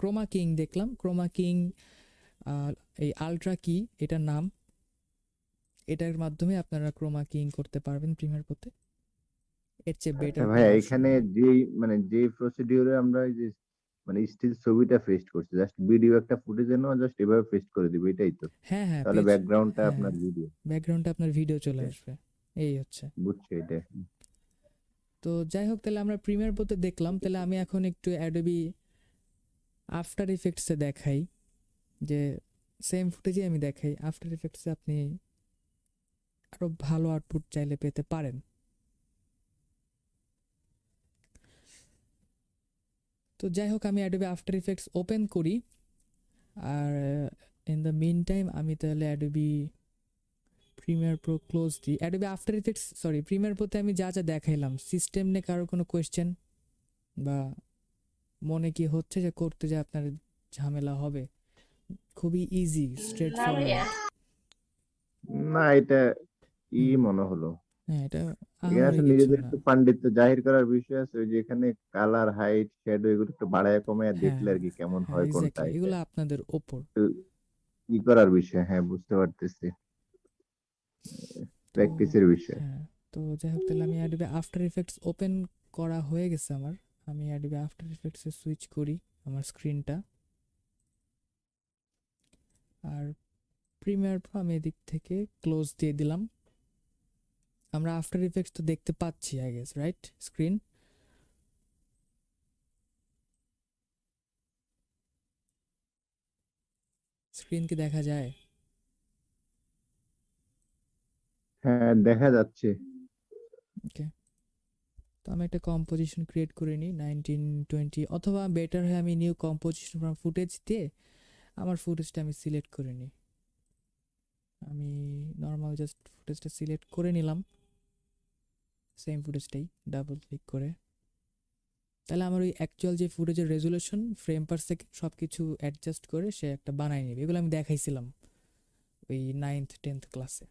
Croma king দেখলাম। Croma king এই ultra কি এটার নাম, এটার মাধ্যমে আপনারা ক্রোমা কিং করতে পারবেন প্রিমিয়ার প্রোতে। এর চেয়ে আচ্ছা বেটার কোনো ভাইয়া, অপশন এখানে নেই। যে প্রসিডিউরে আমরা এই যে স্টিল ছবিটা পেস্ট করছি, জাস্ট ভিডিও একটা ফুটেজের জন্য জাস্ট এভাবে পেস্ট করে দিবে, এটাই তো? হ্যাঁ হ্যাঁ তাহলে পেজ, ব্যাকগ্রাউন্ডটা হ্যাঁ আপনার ভিডিও। ব্যাকগ্রাউন্ডে আপনার ভিডিও চলে আসবে, এই হচ্ছে। বুঝছি এটা। তো যাই হোক, তাহলে আমরা প্রিমিয়ার প্রোতে দেখলাম। তাহলে আমি এখন একটু অ্যাডোবি আফটার ইফেক্টসে দেখাই, যে সেম ফুটেজে আমি দেখাই আফটার ইফেক্টসে আপনি আরও ভালো আউটপুট চাইলে পেতে পারেন। তো যাই হোক, আমি অ্যাডোবি আফটার ইফেক্টস ওপেন করি। আর ইন দ্য মিন টাইম আমি তাহলে অ্যাডোবি প্রিমিয়ার প্রো ক্লোজ দিই। Adobe After Effects sorry Premiere প্রোতে আমি যা যা দেখাইলাম, সিস্টেম নিয়ে কারো কোনো কোয়েশ্চেন বা মনে কি হচ্ছে যে করতে যে আপনার ঝামেলা হবে? খুবই ইজি, স্ট্রেট না ভাইয়া। ফরওয়ার্ড। না, এটা কি হুম, মনে হলো? হ্যাঁ এটা এখানে আহামরি আসলে কিছু নিজেদের না। একটু পাণ্ডিত্য জাহির করার বিষয় আছে, ওই যে এখানে কালার, হাইট, শ্যাডো এগুলো একটু বাড়ায় কমায় হ্যাঁ দেখলে আর কি কেমন হ্যাঁ হয় কোনটা, এক্স্যাক্টলি, এটা এগুলো আপনাদের ওপর। একটু ই করার বিষয়। হ্যাঁ, বুঝতে পারতেছি, তো প্র্যাকটিসের বিষয়। হ্যাঁ, তো যাই হোক, তাহলে আমি অ্যাডোবি আফটার ইফেক্টস ওপেন করা হয়ে গেছে আমার। আমি অ্যাডোবি আফটার ইফেক্টসে সুইচ করি আমার স্ক্রিনটা। আর প্রিমিয়ার প্রো আমি এদিক থেকে ক্লোজ দিয়ে দিলাম। আমরা আফটার ইফেক্টস তো দেখতে পাচ্ছি I guess, right? Screen screen কি দেখা যায়? হ্যাঁ, দেখা যাচ্ছে। ওকে, তো আমি একটা কম্পোজিশন ক্রিয়েট করে নিই 1920, অথবা বেটার হয় আমি নিউ কম্পোজিশন ফ্রম ফুটেজ দিয়ে আমার ফুটেজটা আমি সিলেক্ট করে নিই। আমি নর্মাল জাস্ট ফুটেজটা সিলেক্ট করে নিলাম, সেম ফুটেজটাই ডাবল ক্লিক করে। তাহলে আমার ওই অ্যাকচুয়াল যে ফুটেজের রেজুলেশন, ফ্রেম পার সেকেন্ড সব কিছু অ্যাডজাস্ট করে সে একটা বানায় নেবে। এগুলো আমি দেখাইছিলাম ওই 9th-10th ক্লাসে।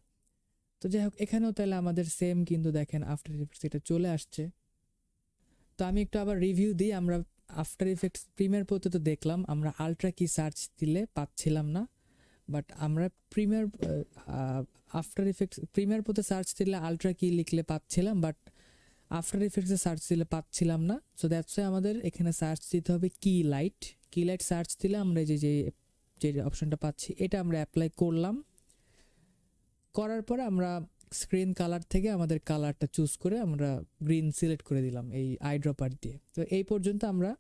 তো যাই হোক, এখানেও তাহলে আমাদের সেম কিন্তু দেখেন আফটার ইফেক্টস এটা চলে আসছে। তো আমি একটু আবার রিভিউ দিই। আমরা আফটার ইফেক্টস প্রিমিয়ার প্রোতে তো দেখলাম আমরা আলট্রা কি সার্চ দিলে পাচ্ছিলাম না, বাট আমরা প্রিমিয়ার আফটার ইফেক্টস প্রিমিয়ার প্রোতে সার্চ দিলে আলট্রা কি লিখলে পাচ্ছিলাম, বাট আফটার ইফেক্টসে সার্চ দিলে পাচ্ছিলাম না। সো দ্যাটস ওয়াই আমাদের এখানে সার্চ দিতে হবে কি লাইট। কি লাইট সার্চ দিলে আমরা যে যে যে অপশনটা পাচ্ছি এটা আমরা অ্যাপ্লাই করলাম। করার পরে আমরা স্ক্রিন কালার থেকে আমাদের কালারটা চুজ করে আমরা গ্রিন সিলেক্ট করে দিলাম এই আইড্রপার দিয়ে। তো এই পর্যন্ত আমরা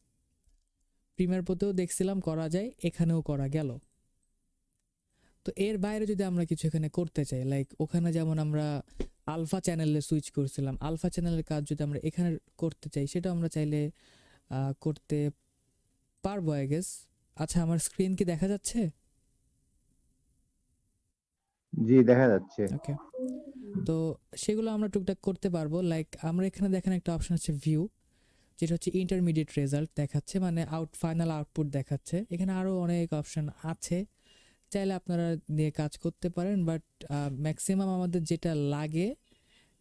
প্রিমিয়ার প্রোতেও দেখছিলাম করা যায়, এখানেও করা গেল। তো এর বাইরে যদি আমরা কিছু এখানে করতে চাই, লাইক ওখানে যেমন আমরা আলফা চ্যানেলে সুইচ করছিলাম, আলফা চ্যানেলের কাজ যদি আমরা এখানে করতে চাই সেটা আমরা চাইলে করতে পারবো আই গেস। আচ্ছা, আমার স্ক্রিন কি দেখা যাচ্ছে? জি, দেখা যাচ্ছে। ওকে, তো সেগুলো আমরা টুকটাক করতে পারবো। লাইক আমরা এখানে দেখেন একটা অপশন আছে ভিউ, যেটা হচ্ছে ইন্টারমিডিয়েট রেজাল্ট দেখাচ্ছে, মানে ফাইনাল আউটপুট দেখাচ্ছে। এখানে আরও অনেক অপশন আছে, চাইলে আপনারা নিয়ে কাজ করতে পারেন, বাট ম্যাক্সিমাম আমাদের যেটা লাগে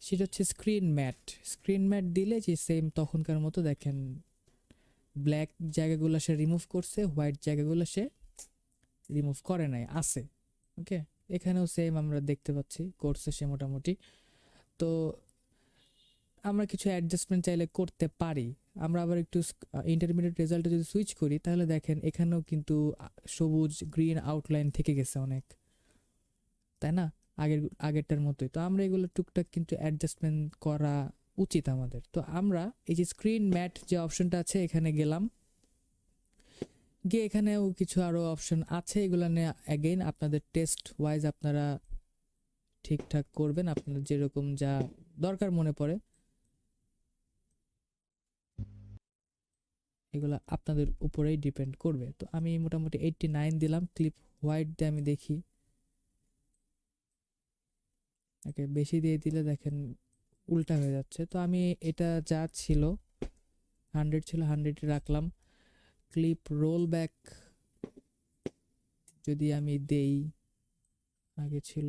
সেটা হচ্ছে স্ক্রিন ম্যাট। স্ক্রিন ম্যাট দিলে যে সেম তখনকার মতো দেখেন ব্ল্যাক জায়গাগুলো সে রিমুভ করছে, হোয়াইট জায়গাগুলো সে রিমুভ করে নাই, আছে। ওকে, এখানেও সেম আমরা দেখতে পাচ্ছি করছে সে মোটামুটি। তো আমরা কিছু অ্যাডজাস্টমেন্ট চাইলে করতে পারি। আমরা আবার একটু ইন্টারমিডিয়েট রেজাল্টে যদি সুইচ করি তাহলে দেখেন এখানেও কিন্তু সবুজ গ্রিন আউটলাইন থেকে গেছে অনেক, তাই না? আগেরটার মতোই। তো আমরা এগুলো টুকটাক কিন্তু অ্যাডজাস্টমেন্ট করা উচিত আমাদের। তো আমরা এই যে স্ক্রিন ম্যাট যে অপশনটা আছে এখানে গেলাম, গিয়ে এখানেও কিছু আরও অপশন আছে, এগুলো নিয়ে অ্যাগেইন আপনাদের টেস্ট ওয়াইজ আপনারা ঠিকঠাক করবেন, আপনাদের যেরকম যা দরকার মনে পড়ে এগুলো আপনাদের উপরেই ডিপেন্ড করবে। তো আমি মোটামুটি 89 দিলাম, ক্লিপ হোয়াইট দিয়ে আমি দেখি। ওকে, বেশি দিয়ে দিলে দেখেন উল্টা হয়ে যাচ্ছে। তো আমি এটা যা ছিল 100 ছিল 100 রাখলাম। ক্লিপ রোল ব্যাক যদি আমি দেই, আগে ছিল,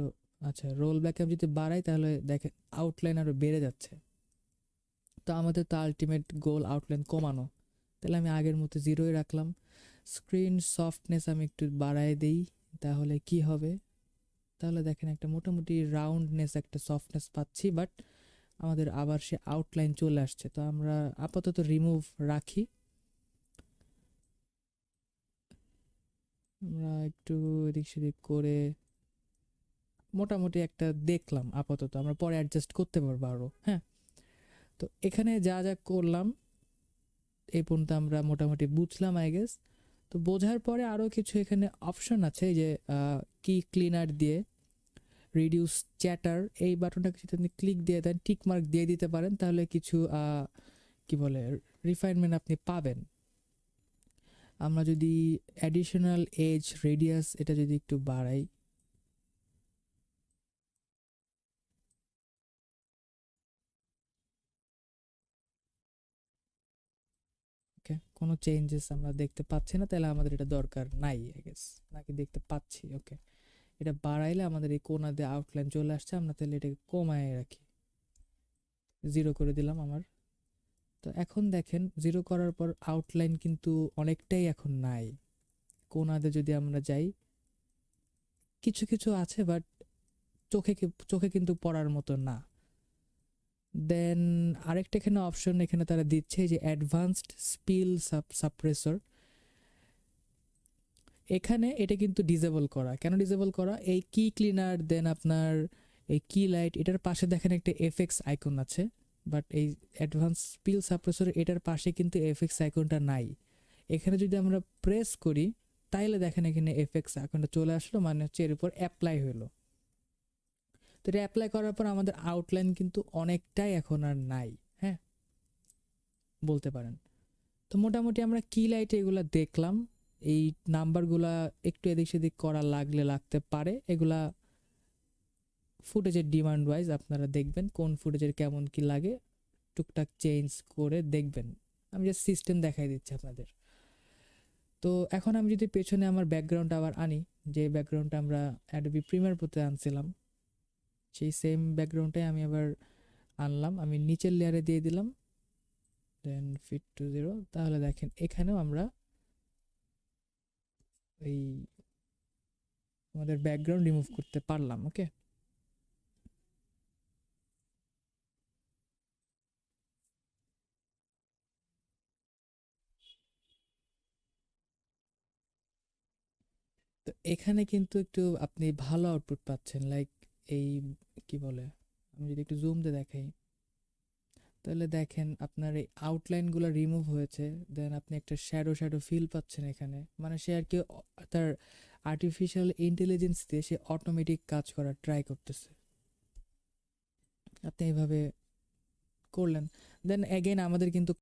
আচ্ছা রোল ব্যাক আমি যদি বাড়াই তাহলে দেখেন আউটলাইন আরও বেড়ে যাচ্ছে। তো আমাদের তো আলটিমেট গোল আউটলাইন কমানো, তাহলে আমি আগের মতো 0ই রাখলাম। স্ক্রিন সফটনেস আমি একটু বাড়ায় দেই, তাহলে কি হবে, তাহলে দেখেন একটা মোটামুটি রাউন্ডনেস একটা সফটনেস পাচ্ছি, বাট আমাদের আবার সে আউটলাইন চলে আসছে। তো আমরা আপাতত রিমুভ রাখি, আমরা একটু এদিক সেদিক করে মোটামুটি একটা দেখলাম আপাতত, আমরা পরে অ্যাডজাস্ট করতে পারবো আরও। হ্যাঁ, তো এখানে যা যা করলাম এই পর্যন্ত আমরা মোটামুটি বুঝলাম আই গেস। তো বোঝার পরে আরও কিছু এখানে অপশন আছে, এই যে কি ক্লিনার দিয়ে রিডিউস চ্যাটার, এই বাটনটা যদি আপনি ক্লিক দিয়ে দেন, টিক মার্ক দিয়ে দিতে পারেন, তাহলে কিছু কি বলে রিফাইনমেন্ট আপনি পাবেন। আমরা যদি অ্যাডিশনাল এজ রেডিয়াস এটা যদি একটু বাড়াই, ওকে, কোনো চেঞ্জেস আমরা দেখতে পাচ্ছি না, তাহলে আমাদের এটা দরকার নাই আই গেস, নাকি দেখতে পাচ্ছি। ওকে, এটা বাড়াইলে আমাদের এই কোণা দিয়ে আউটলাইন চলে আসছে, আমরা তাহলে এটাকে কমায় রাখি, 0 করে দিলাম আমার। তো এখন দেখেন 0 করার পর আউটলাইন কিন্তু অনেকটাই এখন নাই। কোণাতে যদি আমরা যাই, কিছু কিছু আছে, বাট চোখে কিন্তু পড়ার মতো না। দেন আরেকটা এখানে অপশন এখানে তারা দিচ্ছে যে অ্যাডভান্সড স্পিল সাপ্রেসর, এখানে এটা কিন্তু ডিসেবল করা। কেন ডিসেবল করা, এই কি ক্লিনার দেন আপনার এই কি লাইট এটার পাশে দেখেন একটা এফএক্স আইকন আছে, বাট এই অ্যাডভান্স স্পিল সাপ্রেসর এটার পাশে কিন্তু এফএক্স আইকনটা নাই। এখানে যদি আমরা প্রেস করি তাইলে দেখেন এখানে এফএক্স আইকনটা চলে আসলো, মানে হচ্ছে এর উপর অ্যাপ্লাই হলো। তো এটা অ্যাপ্লাই করার পর আমাদের আউটলাইন কিন্তু অনেকটাই এখন আর নাই, হ্যাঁ বলতে পারেন। তো মোটামুটি আমরা কি লাইটে এগুলা দেখলাম, এই নাম্বারগুলা একটু এদিক সেদিক করা লাগলে লাগতে পারে, এগুলা ফুটেজের ডিমান্ড ওয়াইজ আপনারা দেখবেন কোন ফুটেজের কেমন কি লাগে, টুকটাক চেঞ্জ করে দেখবেন। আমি জাস্ট সিস্টেম দেখাই দিচ্ছি আপনাদের। তো এখন আমি যদি পেছনে আমার ব্যাকগ্রাউন্ডটা আবার আনি, যে ব্যাকগ্রাউন্ডটা আমরা অ্যাডোবি প্রিমিয়ার প্রোতে আনছিলাম, সেই সেম ব্যাকগ্রাউন্ডটাই আমি আবার আনলাম, আমি নিচের লেয়ারে দিয়ে দিলাম, দেন ফিট টু 0। তাহলে দেখেন এখানেও আমরা এই আমাদের ব্যাকগ্রাউন্ড রিমুভ করতে পারলাম। ওকে, তো এখানে কিন্তু একটু আপনি ভালো আউটপুট পাচ্ছেন, লাইক এই কি বলে, আমি যদি একটু জুম দিয়ে দেখাই, তাহলে দেখেন আপনার এই আউটলাইনগুলো রিমুভ হয়েছে, দেন আপনি একটা শ্যাডো ফিল পাচ্ছেন এখানে, মানে সে আর কি তার আর্টিফিশিয়াল ইন্টেলিজেন্স দিয়ে সে অটোমেটিক কাজ করার ট্রাই করতেছে। আপনি এইভাবে করলেন, দেন অ্যাগেন আমাদের কিন্তু